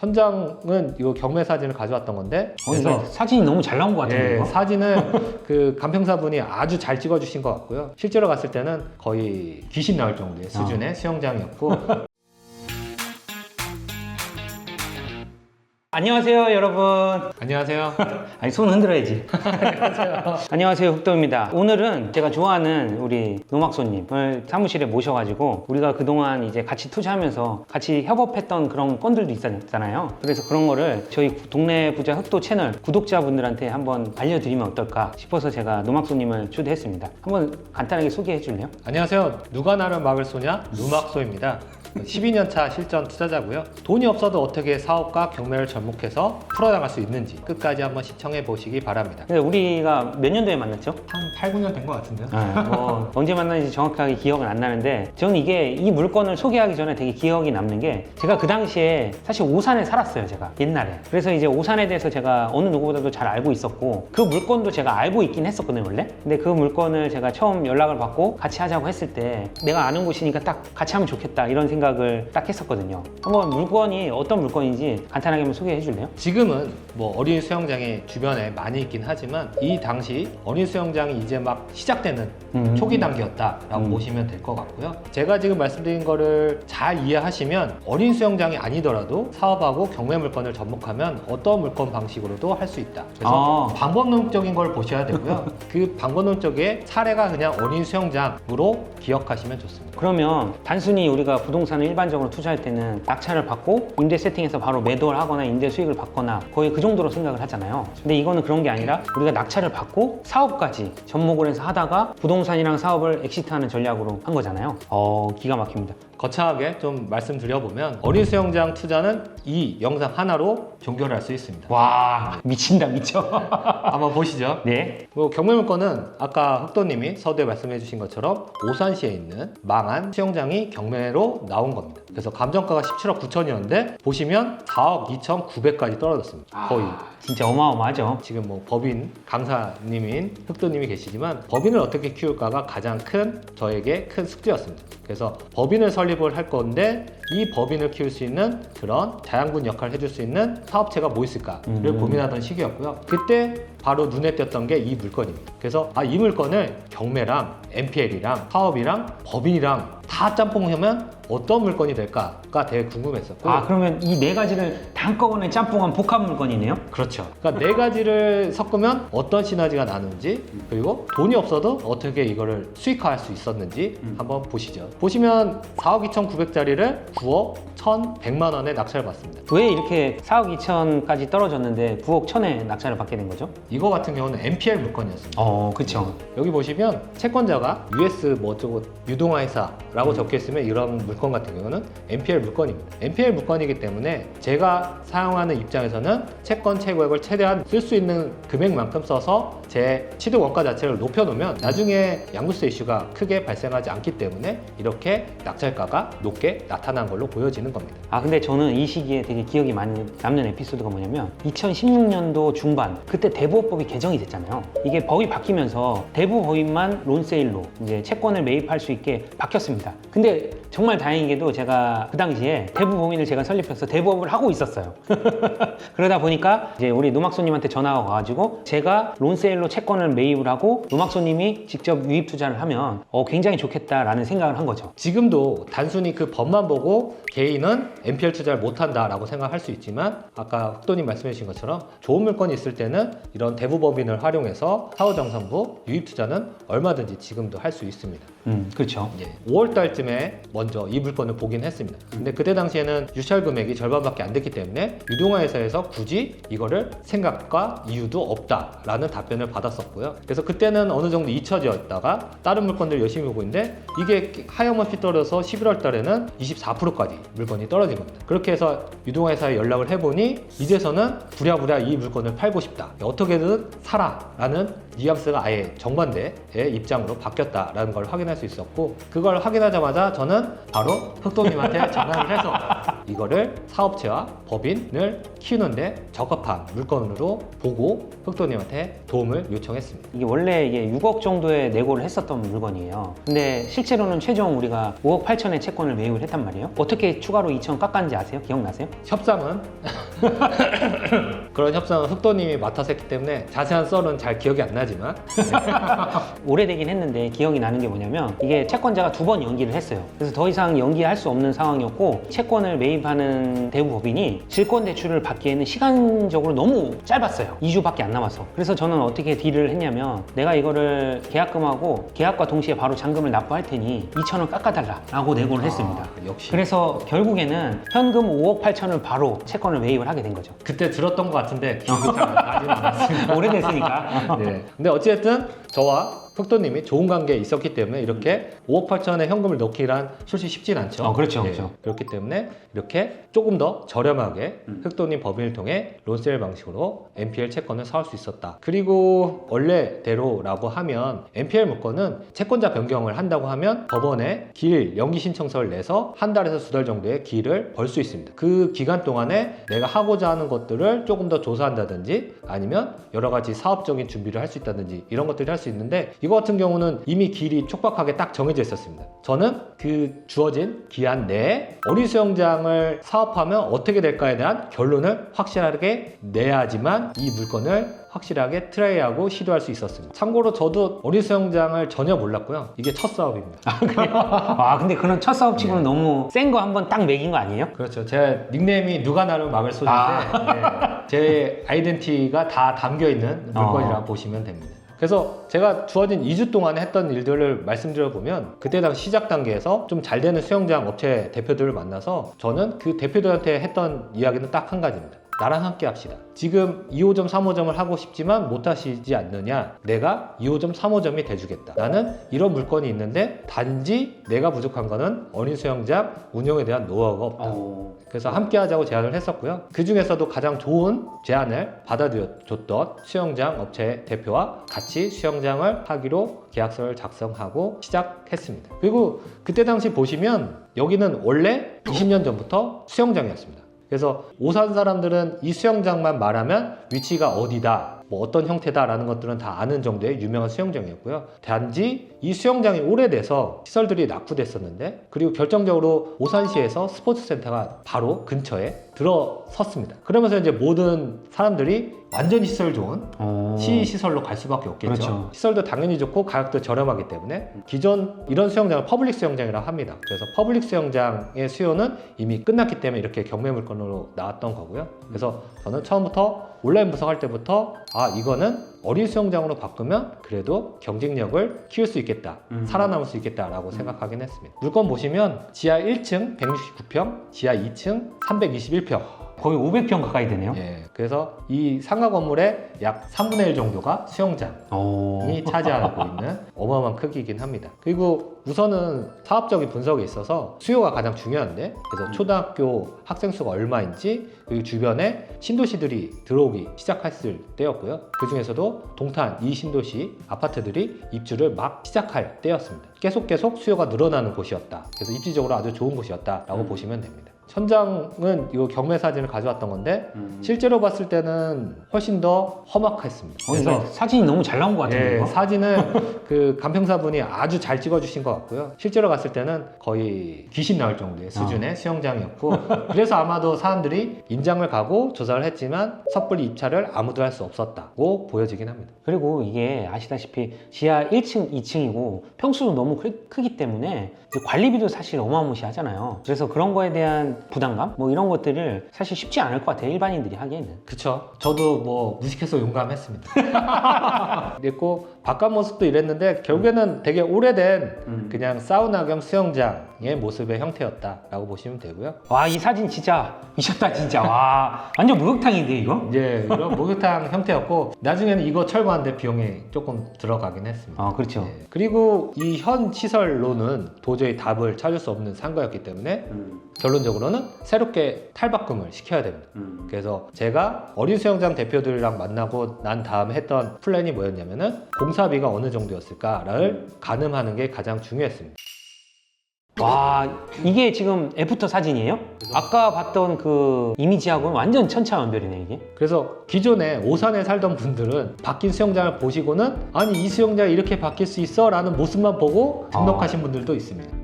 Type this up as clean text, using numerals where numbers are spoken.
현장은 이거 경매 사진을 가져왔던 건데 그래서 사진이 너무 잘 나온 것 같은데. 네, 사진은 그 간평사분이 아주 잘 찍어주신 것 같고요. 실제로 갔을 때는 거의 귀신 나올 정도의 수준의 수영장이었고 안녕하세요 여러분. 안녕하세요. 아니 손 흔들어야지. 안녕하세요 흑도입니다. 오늘은 제가 좋아하는 우리 노막소님을 사무실에 모셔가지고 우리가 그동안 이제 같이 투자하면서 같이 협업했던 그런 건들도 있었잖아요. 그래서 그런 거를 저희 동네 부자 흑도 채널 구독자분들한테 한번 알려드리면 어떨까 싶어서 제가 노막소님을 초대했습니다. 한번 간단하게 소개해 줄래요? 안녕하세요. 누가 나를 막을 쏘냐? 누막소입니다. 12년차 실전 투자자고요. 돈이 없어도 어떻게 사업과 경매를 접목해서 풀어나갈 수 있는지 끝까지 한번 시청해 보시기 바랍니다. 근데 우리가 몇 년도에 만났죠? 한 8, 9년 된 것 같은데요? 언제 만났는지 정확하게 기억은 안 나는데 저는 이게 이 물건을 소개하기 전에 되게 기억이 남는 게 제가 그 당시에 사실 오산에 살았어요. 제가 옛날에. 그래서 이제 오산에 대해서 제가 어느 누구보다도 잘 알고 있었고 그 물건도 제가 알고 있긴 했었거든요 원래. 근데 그 물건을 제가 처음 연락을 받고 같이 하자고 했을 때 내가 아는 곳이니까 딱 같이 하면 좋겠다 이런 생각을 딱 했었거든요. 한번 물건이 어떤 물건인지 간단하게 한번 소개해 줄래요? 지금은 뭐 어린이 수영장이 주변에 많이 있긴 하지만 이 당시 어린이 수영장이 이제 막 시작되는 초기 단계였다라고 보시면 될 것 같고요. 제가 지금 말씀드린 거를 잘 이해하시면 어린이 수영장이 아니더라도 사업하고 경매 물건을 접목하면 어떤 물건 방식으로도 할 수 있다. 그래서 방법론적인 걸 보셔야 되고요. 그 방법론적의 사례가 그냥 어린이 수영장으로 기억하시면 좋습니다. 그러면 단순히 우리가 부동산을 일반적으로 투자할 때는 낙찰을 받고 임대 세팅해서 바로 매도를 하거나 임대 수익을 받거나 거의 그 정도로 생각을 하잖아요. 근데 이거는 그런 게 아니라 우리가 낙찰을 받고 사업까지 접목을 해서 하다가 부동산이랑 사업을 엑시트하는 전략으로 한 거잖아요. 기가 막힙니다. 거창하게 좀 말씀드려보면 어린이 수영장 투자는 이 영상 하나로 종결할 수 있습니다. 와 미친다 미쳐. 한번 보시죠. 네. 뭐 경매 물건은 아까 흑도님이 서두에 말씀해 주신 것처럼 오산시에 있는 망한 수영장이 경매로 나온 겁니다. 그래서 감정가가 17억 9천이었는데 보시면 4억 2,900까지 떨어졌습니다. 거의. 진짜 어마어마하죠. 지금 뭐 법인 강사님인 흑도님이 계시지만 법인을 어떻게 키울까가 가장 큰 저에게 큰 숙제였습니다. 그래서 법인을 설립을 할 건데 이 법인을 키울 수 있는 그런 자양분 역할을 해줄 수 있는 사업체가 뭐 있을까를 고민하던 시기였고요. 그때 바로 눈에 띄었던 게 이 물건입니다. 그래서 이 물건을 경매랑 NPL이랑 사업이랑 법인이랑 다 짬뽕하면 어떤 물건이 될까가 되게 궁금했었고 그러면 이 네 가지를 다 한꺼번에 짬뽕한 복합 물건이네요? 그렇죠. 그러니까 네 가지를 섞으면 어떤 시너지가 나는지 그리고 돈이 없어도 어떻게 이거를 수익화할 수 있었는지 한번 보시죠. 보시면 4억 2,900짜리를 9억 1,100만 원에 낙찰을 받습니다. 왜 이렇게 4억 2천까지 떨어졌는데 9억 1천에 낙찰을 받게 된 거죠? 이거 같은 경우는 NPL 물건이었습니다. 그쵸. 여기 보시면 채권자가 US 뭐 어쩌고 유동화 회사라고 적혀 있으면 이런 물건 같은 경우는 NPL 물건입니다. NPL 물건이기 때문에 제가 사용하는 입장에서는 채권 채권액을 최대한 쓸 수 있는 금액만큼 써서 제 취득 원가 자체를 높여놓으면 나중에 양도세 이슈가 크게 발생하지 않기 때문에 이렇게 낙찰가가 높게 나타난 걸로 보여지는 겁니다. 근데 저는 이 시기에 되게 기억이 많이 남는 에피소드가 뭐냐면 2016년도 중반 그때 대부업법이 개정이 됐잖아요. 이게 법이 바뀌면서 대부법인만 론세일로 이제 채권을 매입할 수 있게 바뀌었습니다. 근데 정말 다행히도 제가 그 당시에 대부법인을 제가 설립해서 대부업을 하고 있었어요. 그러다 보니까 이제 우리 노막소님한테 전화가 와가지고 제가 론세일로 채권을 매입을 하고 노막소님이 직접 유입 투자를 하면 굉장히 좋겠다라는 생각을 한 거죠. 지금도 단순히 그 법만 보고 개인은 NPL 투자를 못한다라고 생각할 수 있지만 아까 흑도님 말씀해 주신 것처럼 좋은 물건이 있을 때는 이런 대부법인을 활용해서 사후정산부 유입 투자는 얼마든지 지금도 할 수 있습니다. 그렇죠. 5월 달쯤에 먼저 이 물건을 보긴 했습니다. 근데 그때 당시에는 유찰 금액이 절반밖에 안 됐기 때문에 유동화 회사에서 굳이 이거를 생각과 이유도 없다라는 답변을 받았었고요. 그래서 그때는 어느 정도 잊혀져 있다가 다른 물건들 열심히 보고 있는데 이게 하염없이 떨어져서 11월 달에는 24%까지 물건이 떨어진 겁니다. 그렇게 해서 유동화 회사에 연락을 해보니 이제서는 부랴부랴 이 물건을 팔고 싶다. 어떻게든 사라 라는 뉘앙스가 아예 정반대의 입장으로 바뀌었다라는 걸 확인할 수 있었고, 그걸 확인하자마자 저는 바로 흑도님한테 전화를 해서 이거를 사업체와 법인을 키우는데 적합한 물건으로 보고 흑도님한테 도움을 요청했습니다. 이게 원래 이게 6억 정도에 내고를 했었던 물건이에요. 근데 실제로는 최종 우리가 5억 8천의 채권을 매입을 했단 말이에요. 어떻게 추가로 2천 깎았는지 아세요? 기억나세요? 협상은 그런 협상은 흑도님이 맡아서 했기 때문에 자세한 썰은 잘 기억이 안 나지만 오래되긴 했는데 기억이 나는 게 뭐냐면 이게 채권자가 2번 연기를 했어요. 그래서 더 이상 연기할 수 없는 상황이었고 채권을 매입하는 대부법인이 질권 대출을 받기에는 시간적으로 너무 짧았어요. 2주밖에 안 남았어. 그래서 저는 어떻게 딜을 했냐면 내가 이거를 계약금하고 계약과 동시에 바로 잔금을 납부할 테니 2천원 깎아달라 라고 내고를 했습니다. 역시 그래서 결국에는 현금 5억 8천을 바로 채권을 매입을 하게 된 거죠. 그때 들었던 것 같은데 기억이 잘 나진 않았습니다. 오래됐으니까. 네. 근데 어쨌든 저와 흑도님이 좋은 관계에 있었기 때문에 이렇게 5억 8천에 현금을 넣기란 솔직히 쉽진 않죠. 그렇죠, 그렇죠. 그렇기 때문에 이렇게 조금 더 저렴하게 흑도님 법인을 통해 론세일 방식으로 NPL 채권을 사올 수 있었다. 그리고 원래대로라고 하면 NPL 물건은 채권자 변경을 한다고 하면 법원에 길 연기 신청서를 내서 한 달에서 2달 정도의 기일을 벌 수 있습니다. 그 기간 동안에 내가 하고자 하는 것들을 조금 더 조사한다든지 아니면 여러 가지 사업적인 준비를 할 수 있다든지 이런 것들을 할 수 있는데, 이거 같은 경우는 이미 기일이 촉박하게 딱 정해져 있었습니다. 저는 그 주어진 기한 내에 어린 수영장을 사업하면 어떻게 될까에 대한 결론을 확실하게 내야지만 이 물건을 확실하게 트라이하고 시도할 수 있었습니다. 참고로 저도 어린 수영장을 전혀 몰랐고요. 이게 첫 사업입니다. 아 근데 그런 첫 사업치고는 너무 센 거 한번 딱 매긴 거 아니에요? 그렇죠. 제 닉네임이 누가 나를 막을 소리인데 제 아이덴티티가 다 담겨있는 물건이라고 보시면 됩니다. 그래서 제가 주어진 2주 동안 했던 일들을 말씀드려보면 그때 당시 시작 단계에서 좀 잘 되는 수영장 업체 대표들을 만나서 저는 그 대표들한테 했던 이야기는 딱 한 가지입니다. 나랑 함께 합시다. 지금 2호점, 3호점을 하고 싶지만 못 하시지 않느냐? 내가 2호점, 3호점이 돼주겠다. 나는 이런 물건이 있는데 단지 내가 부족한 거는 어린 수영장 운영에 대한 노하우가 없다. 그래서 함께 하자고 제안을 했었고요. 그 중에서도 가장 좋은 제안을 받아줬던 수영장 업체 대표와 같이 수영장을 하기로 계약서를 작성하고 시작했습니다. 그리고 그때 당시 보시면 여기는 원래 20년 전부터 수영장이었습니다. 그래서 오산 사람들은 이 수영장만 말하면 위치가 어디다, 뭐 어떤 형태다라는 것들은 다 아는 정도의 유명한 수영장이었고요. 단지 이 수영장이 오래돼서 시설들이 낙후됐었는데, 그리고 결정적으로 오산시에서 스포츠센터가 바로 근처에 들어섰습니다. 그러면서 이제 모든 사람들이 완전히 시설 좋은 시시설로 갈 수밖에 없겠죠. 그렇죠. 시설도 당연히 좋고 가격도 저렴하기 때문에 기존 이런 수영장을 퍼블릭 수영장이라고 합니다. 그래서 퍼블릭 수영장의 수요는 이미 끝났기 때문에 이렇게 경매 물건으로 나왔던 거고요. 그래서 저는 처음부터 온라인 분석할 때부터 이거는 어린 수영장으로 바꾸면 그래도 경쟁력을 키울 수 있겠다, 살아남을 수 있겠다라고 생각하긴 했습니다. 물건 보시면 지하 1층 169평, 지하 2층 321평, 거의 500평 가까이 되네요. 그래서 이 상가 건물의 약 3분의 1 정도가 수영장이 차지하고 있는 어마어마한 크기이긴 합니다. 그리고 우선은 사업적인 분석에 있어서 수요가 가장 중요한데, 그래서 초등학교 학생 수가 얼마인지, 그리고 주변에 신도시들이 들어오기 시작했을 때였고요. 그 중에서도 동탄 이 신도시 아파트들이 입주를 막 시작할 때였습니다. 계속 수요가 늘어나는 곳이었다. 그래서 입지적으로 아주 좋은 곳이었다라고 보시면 됩니다. 천장은 이 경매 사진을 가져왔던 건데 실제로 봤을 때는 훨씬 더 험악했습니다. 그래서 사진이 너무 잘 나온 것 같은데요. 사진은 그 간평사분이 아주 잘 찍어주신 것 같고요. 실제로 갔을 때는 거의 귀신 나올 정도의 수준의 수영장이었고, 그래서 아마도 사람들이 인장을 가고 조사를 했지만 섣불리 입찰을 아무도 할 수 없었다고 보여지긴 합니다. 그리고 이게 아시다시피 지하 1층, 2층이고 평수도 너무 크기 때문에 관리비도 사실 어마무시하잖아요. 그래서 그런 거에 대한 부담감? 뭐 이런 것들을 사실 쉽지 않을 것 같아요. 일반인들이 하기에는. 그쵸. 저도 뭐 무식해서 용감했습니다. 그랬고 바깥 모습도 이랬는데 결국에는 되게 오래된 그냥 사우나 겸 수영장 수영장의 모습의 형태였다라고 보시면 되고요. 와, 이 사진 진짜 미쳤다 진짜. 와, 완전 목욕탕인데 이거? 이제 이런 목욕탕 형태였고 나중에는 이거 철거하는데 비용이 조금 들어가긴 했습니다. 아, 그렇죠. 네. 그리고 이 현 시설로는 도저히 답을 찾을 수 없는 상가였기 때문에 결론적으로는 새롭게 탈바꿈을 시켜야 됩니다. 그래서 제가 어린 수영장 대표들이랑 만나고 난 다음에 했던 플랜이 뭐였냐면은 공사비가 어느 정도였을까를 가늠하는 게 가장 중요했습니다. 와, 이게 지금 애프터 사진이에요? 아까 봤던 그 이미지하고는 완전 천차만별이네 이게. 그래서 기존에 오산에 살던 분들은 바뀐 수영장을 보시고는 아니 이 수영장이 이렇게 바뀔 수 있어? 라는 모습만 보고 등록하신 분들도 있습니다.